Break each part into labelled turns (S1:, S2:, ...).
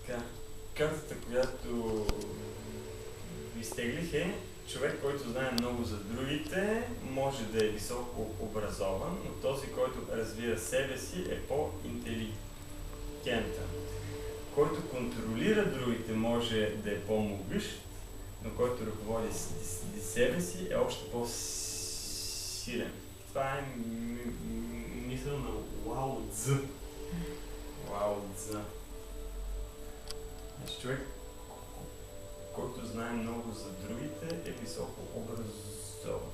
S1: Така, картата, която изтеглих е човек, който знае много за другите, може да е високо образован, но този, който разбира себе си, е по-интелигентен. Който контролира другите, може да е по-могъщ, но който ръководи себе си, е още по-силен. Това е мисъл на Лао Цзъ. Лао Цзъ. Значи човек, който знае много за другите, е високо образован.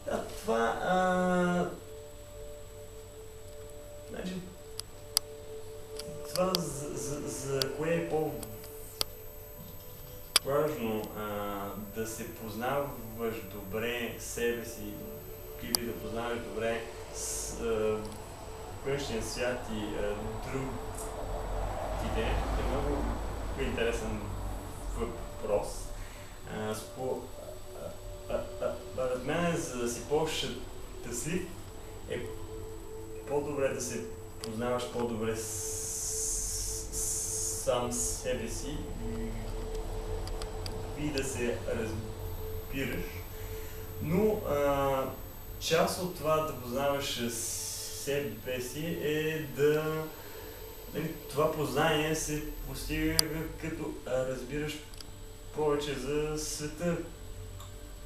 S1: Да, това... Значи, това за кое е по-важно да се познаваш добре себе си или да познаваш добре външния свят и другите е много интересен въпрос. Според мен, за да си по-щастлив, е по-добре да се познаваш по-добре сам себе си и да се разбираш. Но част от това да познаваш себе си е да... Това познание се постига като разбираш повече за света,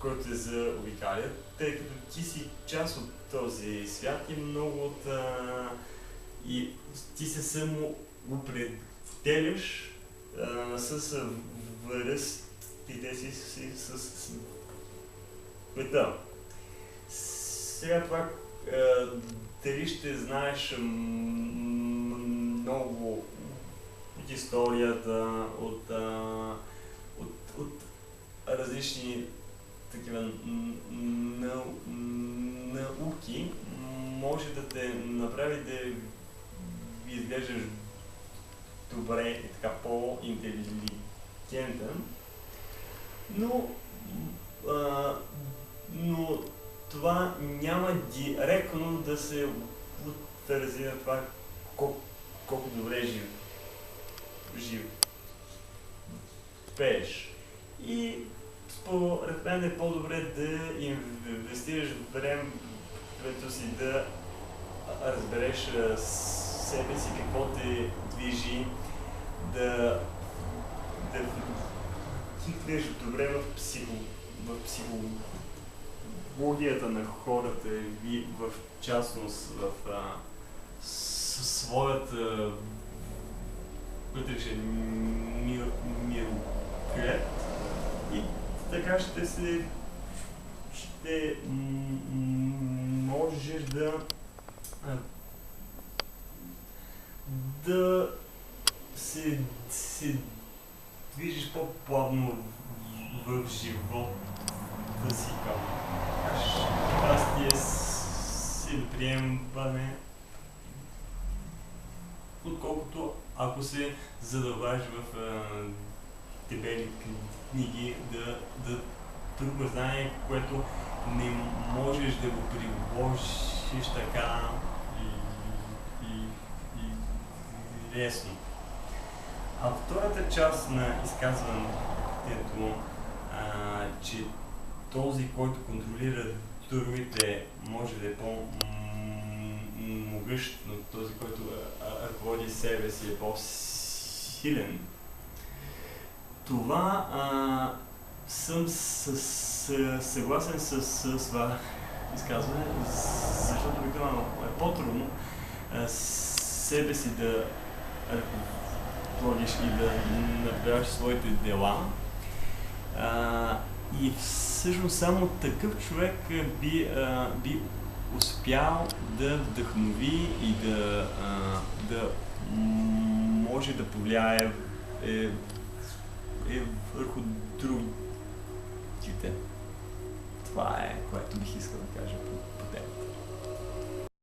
S1: който те заобикаля, тъй като ти си част от този свят и много от... и ти се само определяш с връзките си с света. Сега това дали ще знаеш много от историята, от различни такива науки, може да те направи да изглеждаш добре и така по-интелигентен, но това няма директно да се отрази на това колко добре живееш. И според мен е по-добре да инвестираш времето си да разбереш себе си, какво те движи, да хикнеш добре в психологията на хората и в частност в своята вътрешен мироглед и така ще можеш да се движиш по-плавно в живота си към щастие си приемане, отколкото ако се задълбаеш в дебели книги да друго знание, което не можеш да го приложиш така и лесно. А втората част на изказването, че този, който контролира другите, може да е по-могъщ, но този, който ръководи себе си, е по-силен. Това съм съгласен с това изказване, защото обикновено е по-трудно себе си да ръководиш и да направиш своите дела. И всъщност само такъв човек би успял да вдъхнови и да може да повлияе върху другите. Това е, което бих искал да кажа по темата.